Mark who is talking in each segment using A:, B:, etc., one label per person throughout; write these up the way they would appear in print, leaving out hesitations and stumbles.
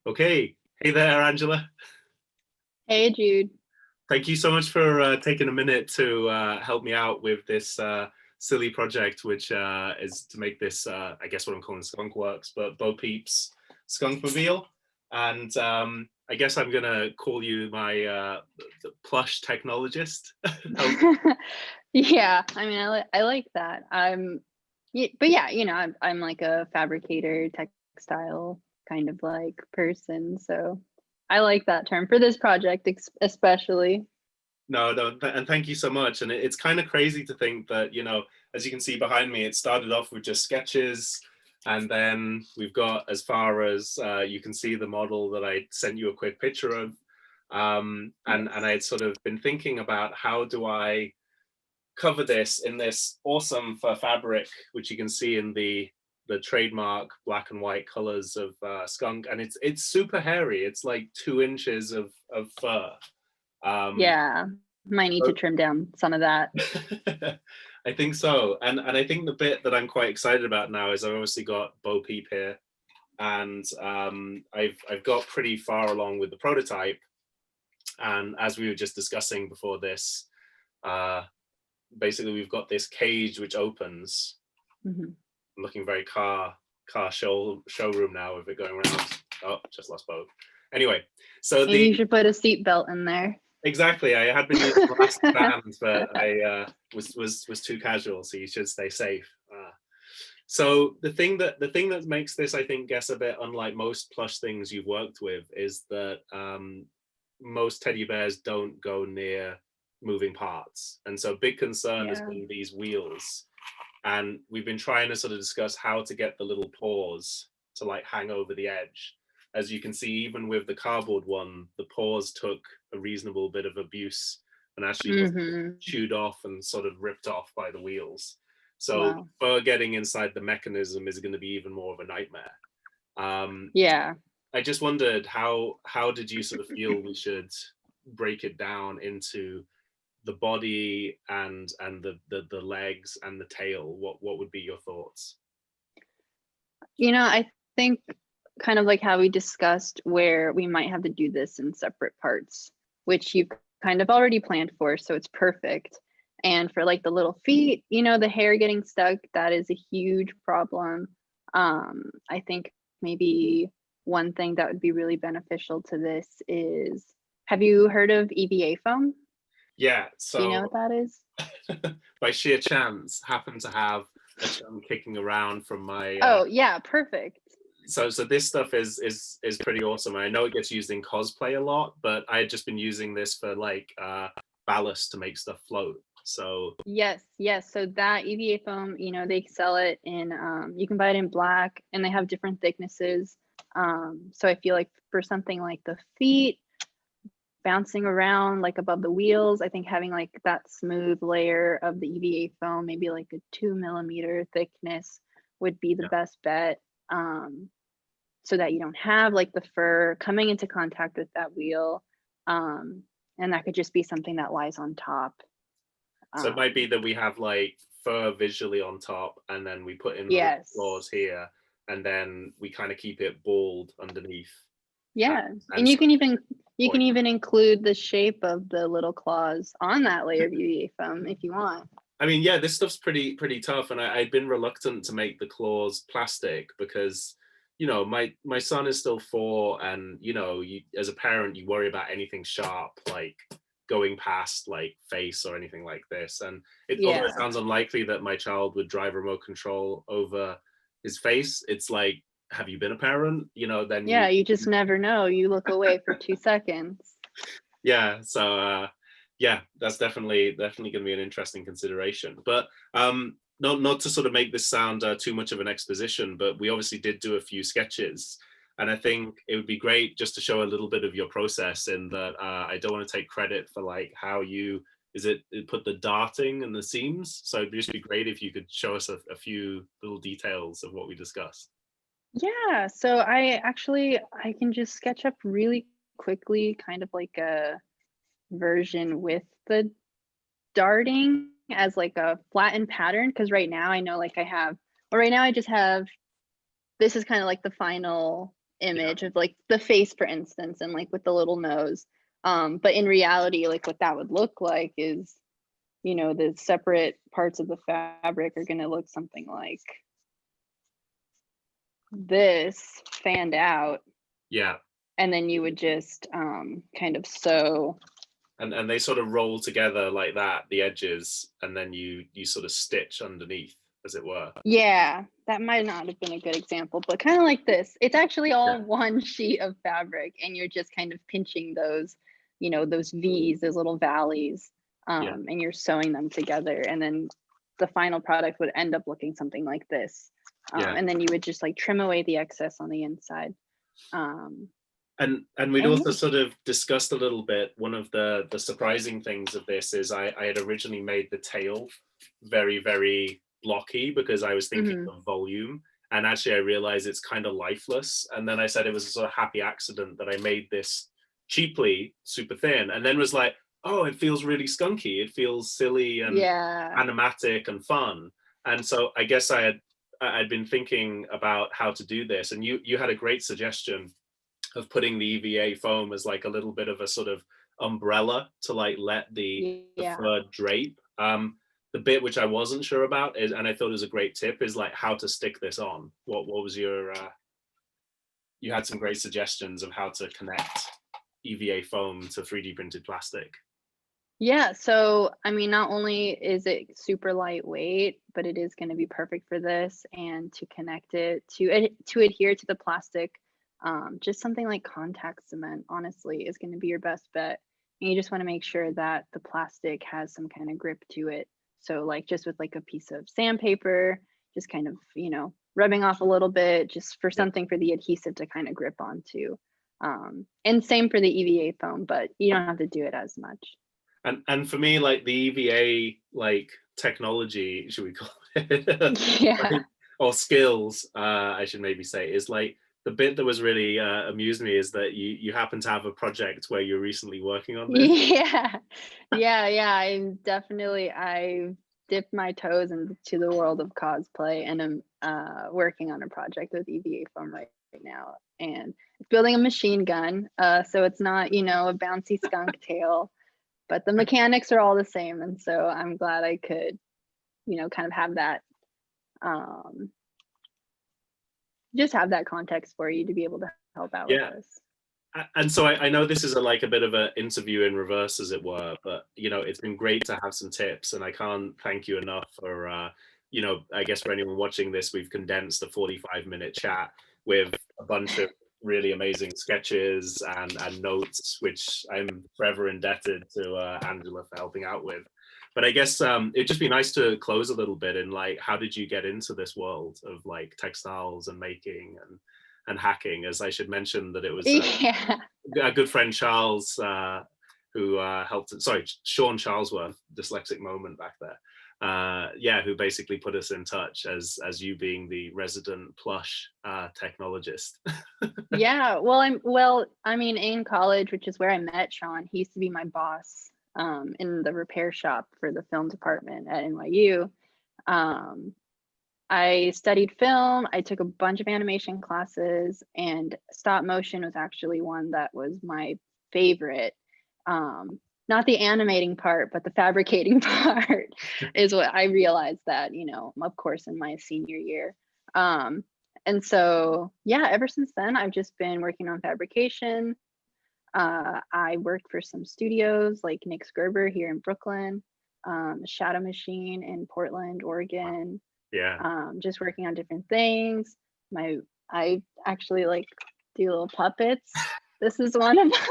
A: Okay. Hey there, Angela.
B: Hey, Jude.
A: Thank you so much for taking a minute to help me out with this silly project, which is to make this, I guess what I'm calling Skunk Works, but Bo Peep's Skunkmobile. And I guess I'm going to call you my the Plush Technologist.
B: Yeah, I mean, I like that. But yeah, I'm like a fabricator, textile kind of like person, so I like that term for this project, especially.
A: No, no, and thank you so much. And it's kind of crazy to think that, as you can see behind me, it started off with just sketches, and then we've got as far as you can see the model that I sent you a quick picture of. And I had sort of been thinking about how do I cover this in this awesome fur fabric, which you can see in the trademark black and white colors of Skunk, and it's super hairy. It's like 2 inches of fur. Um,
B: Yeah, might need to
A: so
B: trim down some of that.
A: I think so, and I think the bit that I'm quite excited about now is I've obviously got Bo Peep here, and I've got pretty far along with the prototype, and as we were just discussing before this, uh, basically we've got this cage which opens.
B: Hmm.
A: I'm looking very car showroom now with it going around. Oh, just lost Bo. Anyway, so
B: Maybe
A: the
B: you should put a seatbelt in there.
A: exactly. I had been using the last band, but I was too casual, so you should stay safe. So the thing that makes this, I think, guess a bit unlike most plush things you've worked with is that most teddy bears don't go near moving parts, and so big concern has
B: Yeah.
A: been these wheels, and we've been trying to sort of discuss how to get the little paws to like hang over the edge. As you can see, even with the cardboard one, the paws took a reasonable bit of abuse and actually got
B: Hmm.
A: chewed off and sort of ripped off by the wheels. So
B: Wow.
A: fur getting inside the mechanism is going to be even more of a nightmare. Um,
B: Yeah.
A: I just wondered how did you sort of feel we should break it down into the body and the legs and the tail? What would be your thoughts?
B: I think kind of like how we discussed where we might have to do this in separate parts, which you've kind of already planned for, so it's perfect. And for like the little feet, the hair getting stuck, that is a huge problem. I think maybe one thing that would be really beneficial to this is, have you heard of EVA foam?
A: Yeah,
B: Do you know
A: so
B: what that is?
A: by sheer chance happen to have a chunk kicking around from my
B: Oh, yeah, perfect.
A: so this stuff is pretty awesome. I know it gets used in cosplay a lot, but I had just been using this for like ballast to make stuff float. So
B: Yes, yes. So that EVA foam, they sell it in, you can buy it in black and they have different thicknesses. So I feel like for something like the feet bouncing around like above the wheels, I think having like that smooth layer of the EVA foam, maybe like a 2 millimeter thickness would be the
A: yeah.
B: best bet. So that you don't have like the fur coming into contact with that wheel. Um, and that could just be something that lies on top.
A: So it might be
B: Um,
A: that we have like fur visually on top, and then we put in the little
B: yes.
A: claws here, and then we kind of keep it bald underneath,
B: Yeah, and
A: and
B: you
A: so
B: can even you can
A: point.
B: even include the shape of the little claws on that layer of UVA foam if you want.
A: I mean, yeah, this stuff's pretty tough, and I'd been reluctant to make the claws plastic because, my son is still 4, and you as a parent you worry about anything sharp like going past like face or anything like this, and although it
B: Yeah.
A: sounds unlikely that my child would drive remote control over his face, it's like, have you been a parent? Then
B: Yeah, you just never know. You look away for 2 seconds.
A: yeah, so yeah, that's definitely going to be an interesting consideration, but not to sort of make this sound too much of an exposition, but we obviously did do a few sketches, and I think it would be great just to show a little bit of your process in that. I don't want to take credit for like how you it put the darting and the seams, so it'd just be great if you could show us a few little details of what we discussed.
B: Yeah, so I can just sketch up really quickly kind of like a version with the darting as like a flattened pattern because right now I know like I have well right now I just have this is kind of like the final image of like the face, for instance, and like with the little nose. But in reality, like what that would look like is, you know, the separate parts of the fabric are going to look something like this, fanned out.
A: Yeah.
B: And then you would just kind of sew.
A: And they sort of roll together like that, the edges, and then you sort of stitch underneath, as it were.
B: Yeah, that might not have been a good example, but kind of like this. It's actually all
A: Yeah.
B: one sheet of fabric, and you're just kind of pinching those, you know, those V's, those little valleys,
A: Yeah.
B: and you're sewing them together. And then the final product would end up looking something like this.
A: Yeah.
B: And then you would just like trim away the excess on the inside. Um,
A: And we'd
B: and
A: also sort of discussed a little bit, one of the surprising things of this is I had originally made the tail very, very blocky because I was thinking
B: mhm.
A: of volume. And actually I realized it's kind of lifeless. And then I said it was a sort of happy accident that I made this cheaply, super thin, and then was like, oh, it feels really skunky. It feels silly and
B: Yeah.
A: animatic and fun. And so I guess I'd been thinking about how to do this. And you had a great suggestion of putting the EVA foam as like a little bit of a sort of umbrella to like let the
B: Yeah.
A: fur drape. The bit which I wasn't sure about is, and I thought it was a great tip, is like how to stick this on. What was your? You had some great suggestions of how to connect EVA foam to 3D printed plastic.
B: Yeah, so I mean, not only is it super lightweight, but it is going to be perfect for this, and to connect it to adhere to the plastic. Just something like contact cement, honestly, is going to be your best bet. And you just want to make sure that the plastic has some kind of grip to it. So, like just with like a piece of sandpaper, just kind of, you know, rubbing off a little bit, just for
A: Yeah.
B: something for the adhesive to kind of grip onto. And same for the EVA foam, but you don't have to do it as much.
A: And for me, like the EVA like technology, should we call it,
B: Yeah.
A: or skills, I should maybe say, is like the bit that was really amused me is that you happen to have a project where you're recently working on this.
B: Yeah. Yeah. I've dipped my toes into the world of cosplay, and I'm working on a project with EVA foam right now. And it's building a machine gun. So it's not, you know, a bouncy skunk tail, but the mechanics are all the same. And so I'm glad I could, you know, kind of have that um just have that context for you to be able to help out with
A: Yeah.
B: this.
A: And so I know this is a like a bit of an interview in reverse, as it were, but you know, it's been great to have some tips, and I can't thank you enough for you know, I guess for anyone watching this, we've condensed a 45-minute chat with a bunch of really amazing sketches and notes, which I'm forever indebted to Angela for helping out with. But I guess it'd just be nice to close a little bit in like, how did you get into this world of like textiles and making and hacking? As I should mention that it was
B: Yeah.
A: a good friend Charles who helped. Sorry, Sean Charlesworth, dyslexic moment back there. Yeah, who basically put us in touch as you being the resident Plush technologist.
B: Yeah, I mean, in college, which is where I met Sean, he used to be my boss in the repair shop for the film department at NYU. Um, I studied film, I took a bunch of animation classes, and stop motion was actually one that was my favorite. Not the animating part, but the fabricating part is what I realized that, you know, of course, in my senior year. Um, and so, yeah, ever since then, I've just been working on fabrication. I worked for some studios like Nick Gerber here in Brooklyn, Shadow Machine in Portland, Oregon,
A: Yeah.
B: just working on different things. I actually like do little puppets. This is one of them.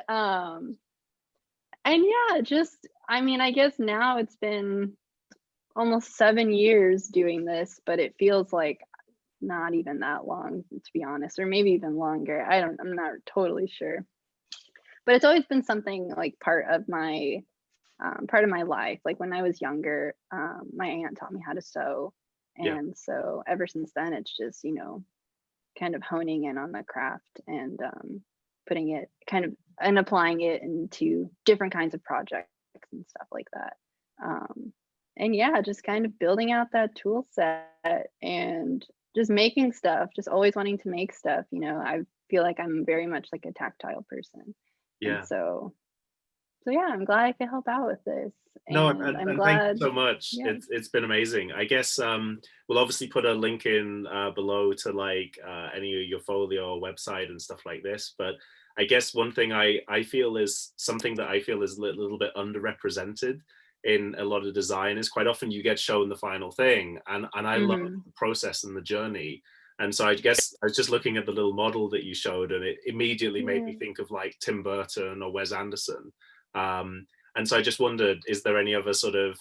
A: Wow.
B: And yeah, just I mean, I guess now it's been almost 7 years doing this, but it feels like not even that long, to be honest, or maybe even longer. I'm not totally sure. But it's always been something like part of my life. Like when I was younger, my aunt taught me how to sew.
A: Yeah.
B: And so ever since then, it's just, you know, kind of honing in on the craft and putting it kind of and applying it into different kinds of projects and stuff like that. Um, and yeah, just kind of building out that tool set and just making stuff, just always wanting to make stuff, you know. I feel like I'm very much like a tactile person. And
A: Yeah.
B: so yeah, I'm glad I could help out with this.
A: No,
B: And I'm
A: and thank you
B: glad,
A: so much.
B: yeah.
A: It's been amazing. I guess we'll obviously put a link in below to like any of your folio or website and stuff like this. But I guess one thing I feel is something that I feel is a little bit underrepresented in a lot of design is quite often you get shown the final thing, and I love
B: Hmm.
A: the process and the journey. And so I guess I was just looking at the little model that you showed, and it immediately made
B: Yeah.
A: me think of like Tim Burton or Wes Anderson. Um, and so I just wondered, is there any other sort of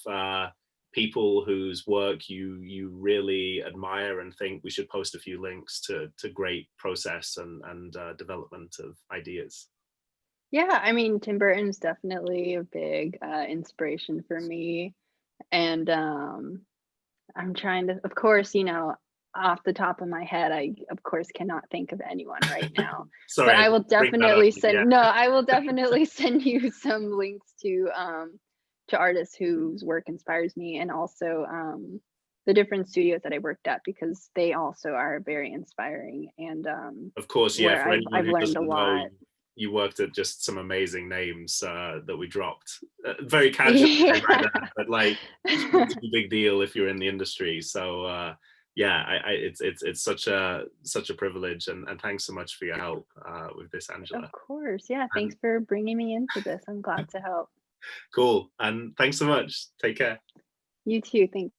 A: people whose work you really admire and think we should post a few links to great process and development of ideas?
B: Yeah, I mean, Tim Burton's definitely a big inspiration for me. And I'm trying to, of course, you know, off the top of my head, I of course cannot think of anyone right now.
A: Sorry,
B: But
A: I
B: I
A: didn't
B: will
A: bring that up.
B: definitely
A: Yeah,
B: send, no, I will definitely send you some links to artists whose work inspires me, and also the different studios that I worked at, because they also are very inspiring, and
A: of course. Yeah,
B: where
A: for anyone
B: I've
A: who
B: learned
A: doesn't
B: a
A: know,
B: lot.
A: you worked at just some amazing names that we dropped very casually, I might
B: Yeah.
A: add, but like it's a big deal if you're in the industry. So yeah, it's such a privilege, and thanks so much for your help with this,
B: Of
A: Angela.
B: course. Yeah.
A: And
B: Thanks for bringing me into this. I'm glad to help.
A: cool, and thanks so much. Take care.
B: You too. Thanks.